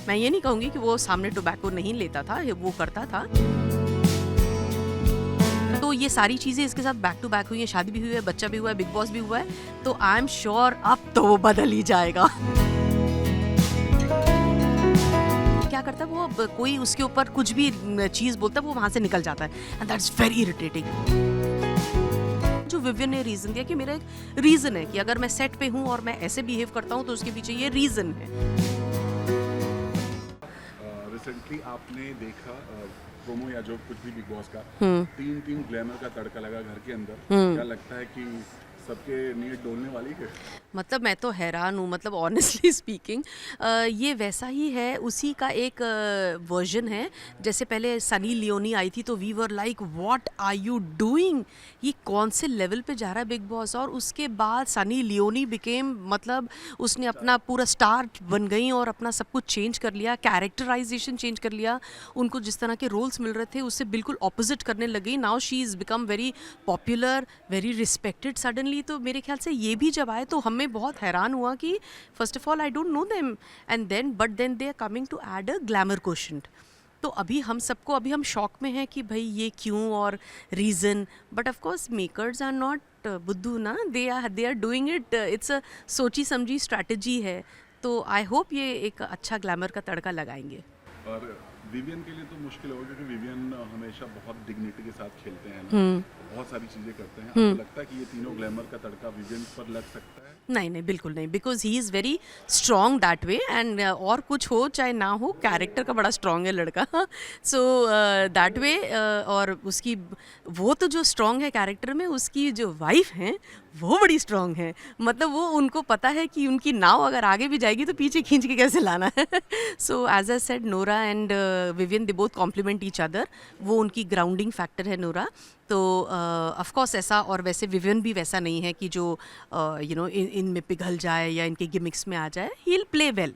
मैं ये नहीं कहूँगी कि वो सामने टोबैको नहीं लेता था, वो करता था। तो ये सारी चीज़ें इसके साथ बैक टू बैक हुई हैं, शादी भी हुई है, बच्चा भी हुआ है, बिग बॉस भी हुआ है, तो आई एम श्योर अब तो वो बदल ही जाएगा। क्या करता है वो, अब कोई उसके ऊपर कुछ भी चीज़ बोलता है वो वहाँ से निकल जाता है, एंड दैट्स वेरी इरिटेटिंग। जो विवियन ने रीज़न दिया कि मेरा एक रीज़न है कि अगर मैं सेट पे हूँ और मैं ऐसे बिहेव करता हूँ तो उसके पीछे ये रीज़न है। रिसेंटली आपने देखा प्रोमो या जो कुछ भी बिग बॉस का तीन ग्लैमर का तड़का लगा घर के अंदर, क्या लगता है कि सबके नीयत डोलने वाली है? मतलब मैं तो हैरान हूँ, मतलब ऑनेस्टली स्पीकिंग ये वैसा ही है, उसी का एक वर्जन है। जैसे पहले सनी लियोनी आई थी तो we were like what are you doing, ये कौन से लेवल पे जा रहा है बिग बॉस। और उसके बाद सनी लियोनी बिकेम, मतलब उसने अपना पूरा स्टार बन गई और अपना सब कुछ चेंज कर लिया, कैरेक्टराइजेशन चेंज कर लिया, उनको जिस तरह के रोल्स मिल रहे थे उससे बिल्कुल ऑपोजिट करने लग गई। Now she is become very popular, very respected suddenly. तो मेरे ख्याल से ये भी जब आए तो हमें बहुत हैरान हुआ कि first of all I don't know them, and then but then they are coming to add a glamour quotient. तो अभी हम सबको, अभी हम शॉक में हैं कि भाई ये क्यों और reason, but of course makers are not बुद्धू ना, they are doing it, it's a सोची समझी स्ट्रैटेजी है। तो आई होप ये एक अच्छा ग्लैमर का तड़का लगाएंगे। और विवियन के लिए तो मुश्किल होगा क्योंकि विवियन हमेशा बहुत डिग्निटी के साथ खेलते हैं ना, बहुत सारी चीजें करते हैं। आपको लगता है कि ये तीनों ग्लैमर का तड़का विवियन पर लग सकता है? नहीं नहीं, बिल्कुल नहीं, because he is very strong that way, and और कुछ हो चाहे ना हो, कैरेक्टर का बड़ा स्ट्रॉन्ग है लड़का। सो दैट वे, और उसकी वो तो जो स्ट्रॉन्ग है कैरेक्टर में, उसकी जो वाइफ हैं वो बड़ी स्ट्रॉन्ग है। मतलब वो, उनको पता है कि उनकी नाव अगर आगे भी जाएगी तो पीछे खींच के कैसे लाना है। So as I said, Nora and Vivian they both complement each other, वो उनकी ग्राउंडिंग फैक्टर है नोरा। तो ऑफ कोर्स ऐसा, और वैसे विवियन भी वैसा नहीं है कि जो यू नो इनमें पिघल जाए या इनके गिमिक्स में आ जाए, ही विल प्ले वेल।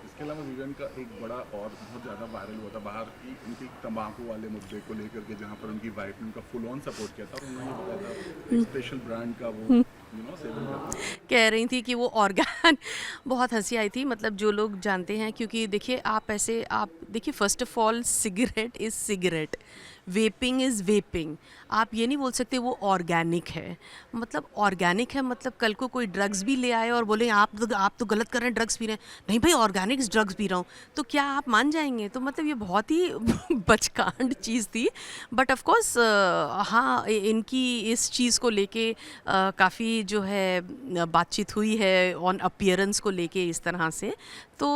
इसके अलावा विवियन का एक बड़ा और बहुत ज़्यादा वायरल हुआ था बाहर की उनकी तंबाकू वाले मुद्दे को लेकर के, जहाँ पर उनकी वाइफ ने उनका फुल ऑन सपोर्ट किया था और उन्होंने बताया था एक स्पेशल ब्रांड का वो सेवन करते हैं। कह रही थी कि वो ऑर्गेन बहुत हंसी आई थी, मतलब जो लोग जानते हैं, क्योंकि देखिए आप ऐसे, आप देखिए first of all cigarette is cigarette, vaping is vaping. आप ये नहीं बोल सकते वो ऑर्गेनिक है। मतलब ऑर्गेनिक है मतलब कल को कोई ड्रग्स भी ले आए और बोले आप तो गलत कर रहे हैं, ड्रग्स पी रहे हैं, नहीं भाई ऑर्गेनिक ड्रग्स पी रहा हूँ, तो क्या आप मान जाएंगे? तो मतलब ये बहुत ही बचकांड चीज़ थी। बट ऑफ कोर्स हाँ, इनकी इस चीज़ को लेके काफ़ी जो है बातचीत हुई है ऑन अपीयरेंस को लेके इस तरह से। तो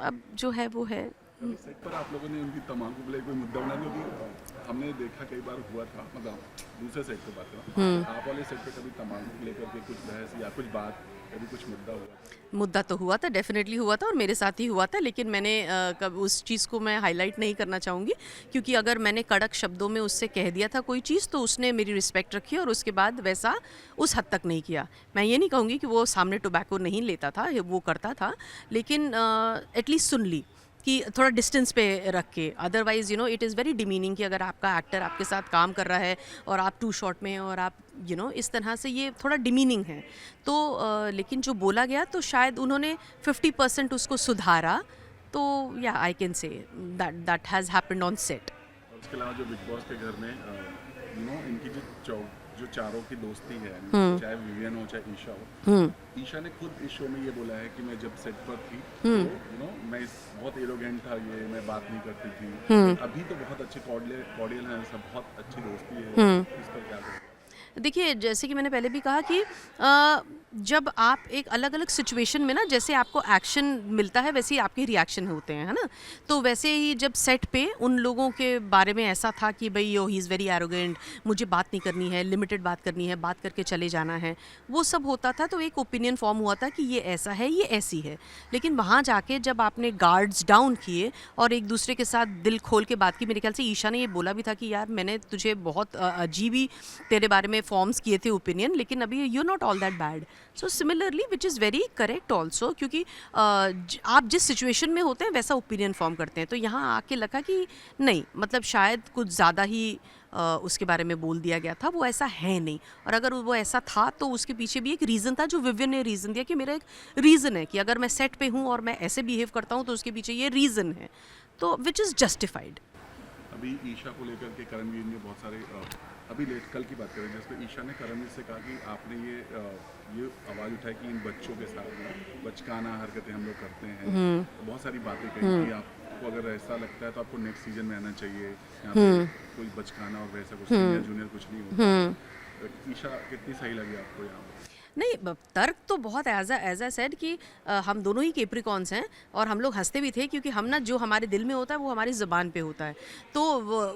अब जो है वो है। सेट पर आप लोगों ने उनकी तंबाकू को लेकर कोई मुद्दा बनाया? क्योंकि हमने देखा कई बार हुआ था, मतलब दूसरे सेट पे बात करें, आप वाले सेट पे कभी तंबाकू को लेकर के कुछ बहस या कुछ बात, कभी कुछ मुद्दा हुआ? मुद्दा तो हुआ था, डेफिनेटली हुआ था, और मेरे साथ ही हुआ था, लेकिन मैंने कब उस चीज़ को मैं हाईलाइट नहीं करना चाहूँगी, क्योंकि अगर मैंने कड़क शब्दों में उससे कह दिया था कोई चीज़ तो उसने मेरी रिस्पेक्ट रखी और उसके बाद वैसा उस हद तक नहीं किया। मैं ये नहीं कहूँगी कि वो सामने टोबैको नहीं लेता था, वो करता था, लेकिन एटलीस्ट सुन ली कि थोड़ा डिस्टेंस पे रख के। Otherwise you know it is very demeaning कि अगर आपका एक्टर आपके साथ काम कर रहा है और आप टू शॉट में हैं और आप यू नो इस तरह से, ये थोड़ा डिमीनिंग है। तो लेकिन जो बोला गया तो शायद उन्होंने 50% उसको सुधारा। तो या I can say that has happened on set. और उसके अलावा जो बिग बॉस के घर में इनकी जो चारों की दोस्ती है, चाहे विवियन हो चाहे ईशा हो, ईशा ने खुद इस शो में ये बोला है कि मैं जब सेट पर थी तो मैं बहुत एरोगेंट था, ये मैं बात नहीं करती थी। अभी तो बहुत अच्छे कॉर्डियल हैं, सब बहुत अच्छी दोस्ती है। इस पर क्या करें? देखिए, जैसे कि मैंने पहले भी कहा कि जब आप एक अलग अलग सिचुएशन में ना, जैसे आपको एक्शन मिलता है वैसे ही आपके रिएक्शन होते हैं, है ना। तो वैसे ही जब सेट पे उन लोगों के बारे में ऐसा था कि भाई यो ही इज़ वेरी एरोगेंट, मुझे बात नहीं करनी है, लिमिटेड बात करनी है, बात करके चले जाना है, वो सब होता था। तो एक ओपिनियन फॉर्म हुआ था कि ये ऐसा है, ये ऐसी है। लेकिन वहाँ जाके जब आपने गार्ड्स डाउन किए और एक दूसरे के साथ दिल खोल के बात की, मेरे ख्याल से ईशा ने ये बोला भी था कि यार मैंने तुझे बहुत अजीब ही तेरे बारे में फॉर्म्स किए थे ओपिनियन, लेकिन अभी you not all that bad. So similarly which is very correct also, क्योंकि आप जिस सिचुएशन में होते हैं वैसा ओपिनियन फॉर्म करते हैं। तो यहाँ आके लगा कि नहीं, मतलब शायद कुछ ज़्यादा ही उसके बारे में बोल दिया गया था, वो ऐसा है नहीं। और अगर वो ऐसा था तो उसके पीछे भी एक रीज़न था जो विवियन ने रीज़न दिया कि मेरा एक रीज़न है कि अगर मैं सेट पे हूँ और मैं ऐसे बिहेव करता हूँ तो उसके पीछे ये रीज़न है, तो विच इज़ जस्टिफाइड। अभी ईशा को लेकर के करणवीर ने बहुत सारे अभी कल की बात करें जिसमें ईशा ने करणवीर से कहा कि आपने ये आवाज़ उठाई कि इन बच्चों के साथ ना बचकाना हरकतें हम लोग करते हैं, बहुत सारी बातें कही कि आपको अगर ऐसा लगता है तो आपको नेक्स्ट सीजन में आना चाहिए, यहाँ पे कोई बचकाना और वैसा कुछ सीनियर जूनियर कुछ नहीं होता। ईशा कितनी सही लगी आपको यहाँ पे? नहीं, तर्क तो बहुत एज आई सेड कि हम दोनों ही केप्रिकॉन्स हैं और हम लोग हंसते भी थे क्योंकि हम ना जो हमारे दिल में होता है वो हमारी ज़बान पे होता है। तो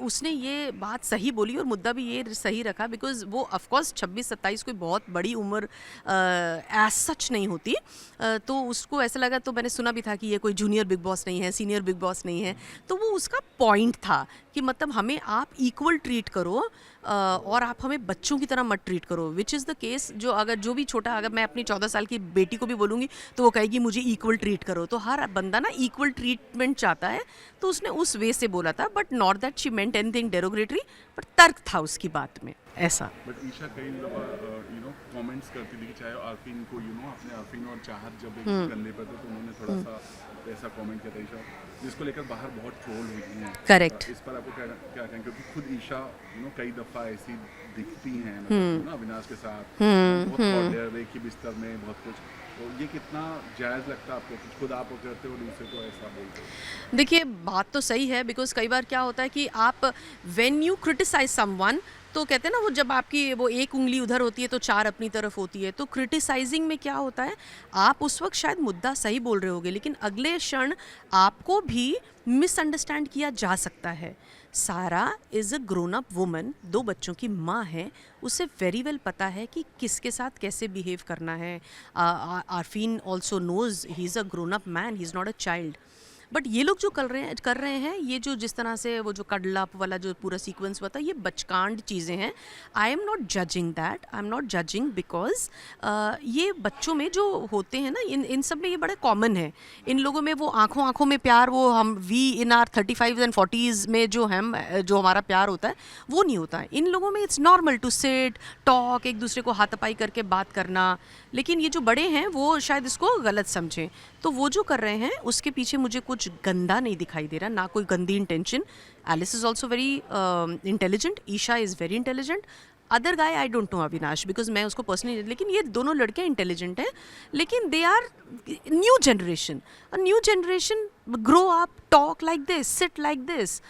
उसने ये बात सही बोली और मुद्दा भी ये सही रखा, बिकॉज़ वो ऑफ कोर्स 26-27 कोई बहुत बड़ी उम्र एज सच नहीं होती। तो उसको ऐसा लगा, तो मैंने सुना भी था कि ये कोई जूनियर बिग बॉस नहीं है, सीनियर बिग बॉस नहीं है। तो वो उसका पॉइंट था कि मतलब हमें आप इक्वल ट्रीट करो और आप हमें बच्चों की तरह मत ट्रीट करो, विच इज़ द केस। जो भी छोटा, अगर मैं अपनी 14 साल की बेटी को भी बोलूँगी तो वो कहेगी मुझे इक्वल ट्रीट करो। तो हर बंदा ना इक्वल ट्रीटमेंट चाहता है, तो उसने उस वे से बोला था, but not that she meant anything derogatory, but तर्क था उसकी बात में ऐसा। बट ईशा कई कमेंट्स करती थी कि चाहे आरफीन को अपने आरफीन और चाहत जब एक कंधे पर थे तो उन्होंने थोड़ा सा ऐसा कमेंट किया था ईशा, जिसको लेकर बाहर बहुत ट्रोल हुई हैं। करेक्ट। इस पर आपको क्या कहें, क्योंकि खुद ईशा कई दफ़ा ऐसी दिखती हैं, मतलब अविनाश के साथ बहुत कॉर्डियर, एक ही बिस्तर में बहुत कुछ, तो ये कितना जायज़ लगता है आपको कि खुद आप करते हो दूसरे को ऐसा बोलते हो? देखिए, बात तो सही है, बिकॉज कई बार क्या होता है कि आप व्हेन यू क्रिटिसाइज समवन, तो कहते हैं ना वो जब आपकी वो एक उंगली उधर होती है तो चार अपनी तरफ होती है। तो क्रिटिसाइजिंग में क्या होता है, आप उस वक्त शायद मुद्दा सही बोल रहे होगे लेकिन अगले क्षण आपको भी मिसअंडरस्टैंड किया जा सकता है। सारा is a grown up woman, 2 बच्चों की माँ है, उसे वेरी वेल पता है कि किसके साथ कैसे बिहेव करना है। Arfeen also knows he is a grown up man, he is not a child. But ये लोग जो कर रहे हैं ये जो जिस तरह से वो जो कडलअप वाला जो पूरा सीक्वेंस हुआ था, ये बचकांड चीज़ें हैं। I am not judging that, I am not judging, because ये बच्चों में जो होते हैं ना, इन सब में ये बड़े कॉमन है। इन लोगों में वो आँखों आँखों में प्यार, वो हम we in are 35 and 40s में जो हमारा प्यार होता है वो नहीं होता है। इन लोगों में it's normal to sit talk, एक दूसरे को हाथापाई करके बात करना। लेकिन ये जो बड़े हैं वो शायद इसको गलत समझें, तो वो जो कर रहे हैं उसके पीछे मुझे कुछ गंदा नहीं दिखाई दे रहा, ना कोई गंदी intention. Alice is also very intelligent, Eisha is very intelligent. Other guy I don't know Avinash, because मैं उसको पर्सनली, लेकिन ये दोनों लड़के इंटेलिजेंट हैं, लेकिन they are new generation grow up, talk like this, sit like this,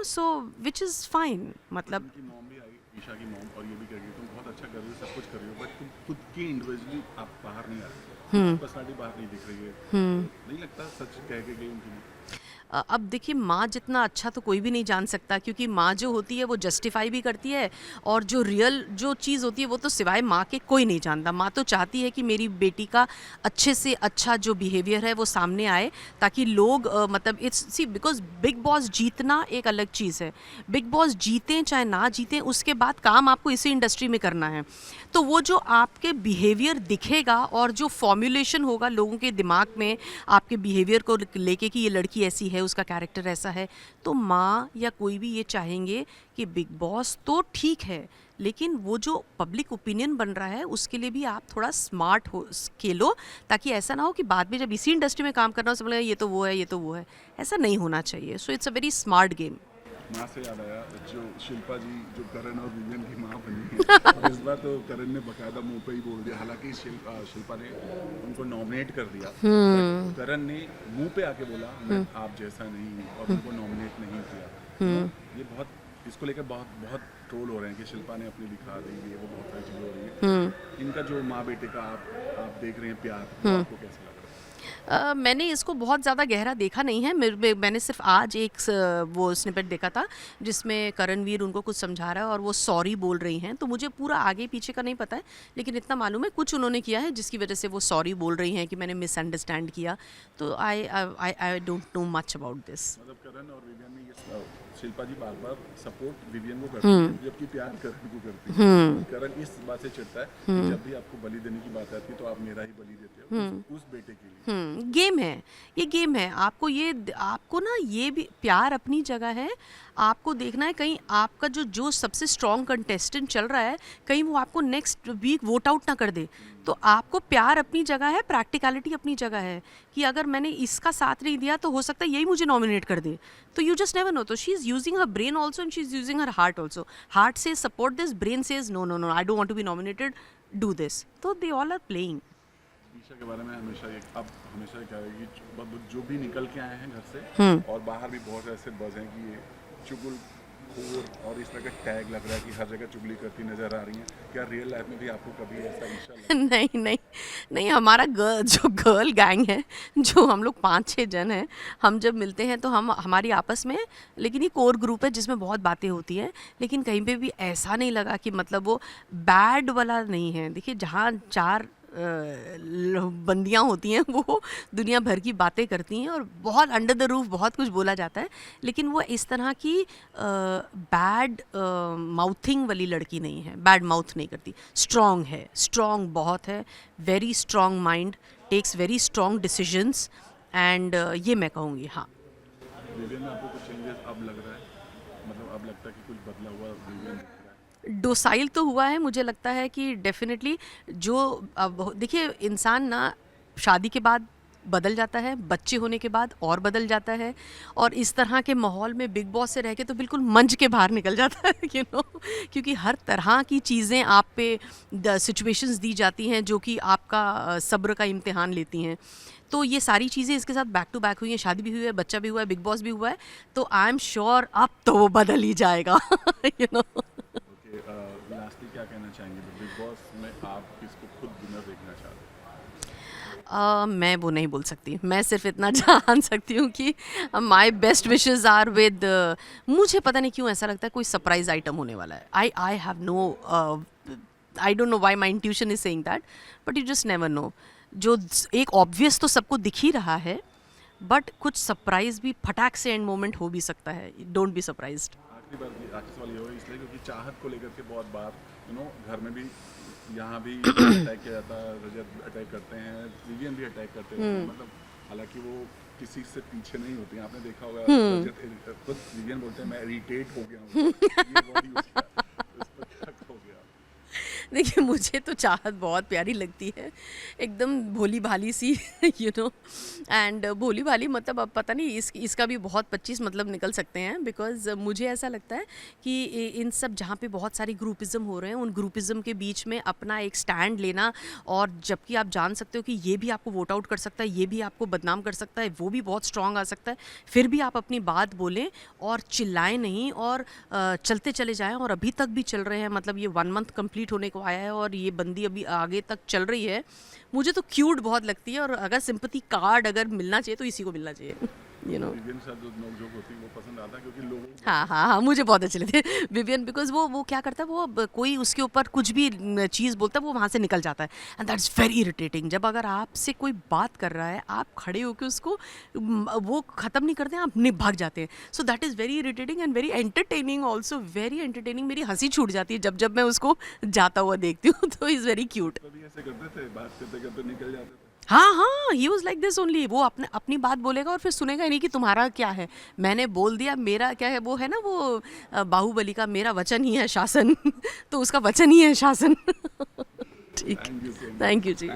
so which is fine. मतलब उनकी मॉम भी आई, ईशा की मॉम, और ये भी कह रही है तुम बहुत अच्छा कर रही हो, सब कुछ कर रही हो, बट तुम खुद की इंडिविजुअली आप बाहर नहीं आ रही, पर्सनालिटी बाहर नहीं दिख रही है। नहीं लगता सच कह के गई उनकी मॉम? अब देखिए, माँ जितना अच्छा तो कोई भी नहीं जान सकता, क्योंकि माँ जो होती है वो जस्टिफाई भी करती है, और जो रियल जो चीज़ होती है वो तो सिवाय माँ के कोई नहीं जानता। माँ तो चाहती है कि मेरी बेटी का अच्छे से अच्छा जो बिहेवियर है वो सामने आए, ताकि लोग मतलब it's see, because Bigg Boss जीतना एक अलग चीज़ है। बिग बॉस जीतें चाहे ना जीतें, उसके बाद काम आपको इसी इंडस्ट्री में करना है। तो वो जो आपके बिहेवियर दिखेगा और जो फॉर्मुलेशन होगा लोगों के दिमाग में आपके बिहेवियर को लेके कि ये लड़की ऐसी है, उसका कैरेक्टर ऐसा है, तो माँ या कोई भी ये चाहेंगे कि बिग बॉस तो ठीक है, लेकिन वो जो पब्लिक ओपिनियन बन रहा है उसके लिए भी आप थोड़ा स्मार्ट हो खेलो, ताकि ऐसा ना हो कि बाद में जब इसी इंडस्ट्री में काम करना हो सब लगेगा ये तो वो है, ये तो वो है। ऐसा नहीं होना चाहिए। So it's a very smart game. माँ से याद आया, जो शिल्पा जी जो करण और विवियन की माँ बनी है, और इस बार तो करण ने बकायदा मुंह पे ही बोल दिया, हालांकि शिल्पा ने उनको नॉमिनेट कर दिया, बट करण ने मुंह पे आके बोला मैं आप जैसा नहीं, और उनको नॉमिनेट नहीं किया। ये बहुत, इसको लेकर बहुत ट्रोल हो रहे हैं कि शिल्पा ने अपनी दिखा दी है, वो बहुत सारी चीज़ें हो रही है। इनका जो माँ बेटे का आप देख रहे हैं प्यार, आपको कैसा लग रहा है? मैंने इसको बहुत ज़्यादा गहरा देखा नहीं है। मैंने सिर्फ आज एक वो स्निपेट देखा था जिसमें करणवीर उनको कुछ समझा रहा है और वो सॉरी बोल रही हैं, तो मुझे पूरा आगे पीछे का नहीं पता है, लेकिन इतना मालूम है कुछ उन्होंने किया है जिसकी वजह से वो सॉरी बोल रही हैं कि मैंने मिसअंडरस्टैंड किया। तो आई don't no much about this. मतलब करण और विवियन ने ये शिल्पा जी बार बार सपोर्ट विवियन को करती है जबकि प्यार करण को करती है। करण इस बात से चिढ़ता है कि जब भी आपको बलि देने की बात आती है तो आप मेरा ही बलि देते हो उस बेटे के लिए। गेम है, ये गेम है। आपको ना ये भी प्यार अपनी जगह है। आपको देखना है कहीं आपका जो सबसे स्ट्रॉन्ग कंटेस्टेंट चल रहा है कहीं वो आपको नेक्स्ट वीक वोट आउट ना कर दे। तो आपको प्यार अपनी जगह है, प्रैक्टिकलिटी अपनी जगह है कि अगर मैंने इसका साथ नहीं दिया तो हो सकता है यही मुझे नॉमिनेट कर दे। तो यू जस्ट नेवर नो। तो she is using her brain also and she is using her heart also. Heart से support this, brain says no no no I don't want to be nominated, do this. तो they all are playing. Isha के बारे में हमेशा क्या है कि जो भी निकल के आए हैं घर से और बाहर भी बहुत ऐसे बज हैं कि ये चुगलखोर और इस तरह का टैग लग रहा है कि हर जगह चुगली करती नजर आ रही हैं। क्या रियल लाइफ में भी आपको कभी ऐसा ईशा लगा? नहीं, हमारा जो गर्ल गैंग है, जो हम लोग 5-6 जन हैं, हम जब मिलते हैं तो हम हमारी आपस में, लेकिन ये कोर ग्रुप है जिसमें बहुत बातें होती हैं, लेकिन कहीं पे भी ऐसा नहीं लगा कि मतलब वो बैड वाला नहीं है। देखिए जहाँ 4 बंदियाँ होती हैं वो दुनिया भर की बातें करती हैं और बहुत अंडर द रूफ बहुत कुछ बोला जाता है, लेकिन वो इस तरह की बैड माउथिंग वाली लड़की नहीं है, बैड माउथ नहीं करती। स्ट्रॉन्ग है, स्ट्रॉन्ग बहुत है, very strong mind, takes very strong decisions and ये मैं कहूँगी। हाँ, विवियन में आपको कुछ चेंजेस अब लग रहा है, मतलब अब लगता है कि कुछ बदला हुआ विवियन दिख रहा है? डोसाइल तो हुआ है, मुझे लगता है कि डेफिनेटली जो अब देखिए इंसान ना शादी के बाद बदल जाता है, बच्चे होने के बाद और बदल जाता है, और इस तरह के माहौल में बिग बॉस से रह के तो बिल्कुल मंच के बाहर निकल जाता है यू नो, क्योंकि हर तरह की चीज़ें आप पे सिचुएशंस दी जाती हैं जो कि आपका सब्र का इम्तिहान लेती हैं। तो ये सारी चीज़ें इसके साथ बैक टू बैक हुई हैं, शादी भी हुई है, बच्चा भी हुआ है, बिग बॉस भी हुआ है, तो आई एम श्योर अब तो वो बदल ही जाएगा यू नो। लास्टली क्या कहना चाहेंगे बिग बॉस में आप किसको खुद विनर देखना चाहते हैं? मैं वो नहीं बोल सकती, मैं सिर्फ इतना जान सकती हूँ कि my best wishes are with, मुझे पता नहीं क्यों ऐसा लगता है कोई सरप्राइज आइटम होने वाला है। I have no, I don't know why my intuition is saying that, but you just never know. जो एक ऑब्वियस तो सबको दिख ही रहा है, बट कुछ सरप्राइज भी फटाक से एंड मोमेंट हो भी सकता है। Don't be surprised. आखिरी सवाल ये होगा इसलिए क्योंकि चाहत को लेकर के बहुत बार घर में भी यहाँ भी अटैक किया जाता है, रजत अटैक करते हैं, विवियन भी अटैक करते हैं, मतलब हालांकि वो किसी से पीछे नहीं होती हैं। आपने देखा होगा रजत खुद विवियन बोलते हैं मैं इरिटेट हो गया हूँ, ये बॉडी उसका उस पर शक हो गया। देखिए मुझे तो चाहत बहुत प्यारी लगती है, एकदम भोली भाली सी यू नो, एंड भोली भाली मतलब अब पता नहीं इसका भी बहुत 25 मतलब निकल सकते हैं, बिकॉज मुझे ऐसा लगता है कि इन सब जहाँ पे बहुत सारी ग्रुपिज़म हो रहे हैं, उन ग्रुपिज़म के बीच में अपना एक स्टैंड लेना, और जबकि आप जान सकते हो कि ये भी आपको वोट आउट कर सकता है, ये भी आपको बदनाम कर सकता है, वो भी बहुत स्ट्रॉन्ग आ सकता है, फिर भी आप अपनी बात बोलें और चिल्लाएं नहीं और चलते चले जाएं, और अभी तक भी चल रहे हैं। मतलब ये 1 मंथ कंप्लीट होने को आया है और ये बंदी अभी आगे तक चल रही है। मुझे तो क्यूट बहुत लगती है, और अगर सिंपैथी कार्ड अगर मिलना चाहिए तो इसी को मिलना चाहिए यू नो। विवियन के साथ जो नोक-झोंक होती है वो पसंद आता है क्योंकि लोगों को हाँ, मुझे बहुत अच्छे लगते हैं विवियन, बिकॉज वो क्या करता है, वो कोई उसके ऊपर कुछ भी चीज़ बोलता है वो वहाँ से निकल जाता है, एंड दैट्स वेरी इरिटेटिंग। जब अगर आपसे कोई बात कर रहा है, आप खड़े होकर उसको वो ख़त्म नहीं करते हैं, आप भाग जाते हैं। So that is very irritating and very entertaining also, very entertaining. मेरी हंसी छूट जाती है जब मैं उसको जाता हुआ देखती हूँ, तो इज़ वेरी क्यूट। कभी ऐसे करते थे, बात करते-करते निकल जाते थे। हाँ, he was like this only. वो अपनी बात बोलेगा और फिर सुनेगा ही नहीं कि तुम्हारा क्या है, मैंने बोल दिया, मेरा क्या है। वो है ना वो बाहुबली का मेरा वचन ही है शासन तो उसका वचन ही है शासन ठीक, थैंक यू जी।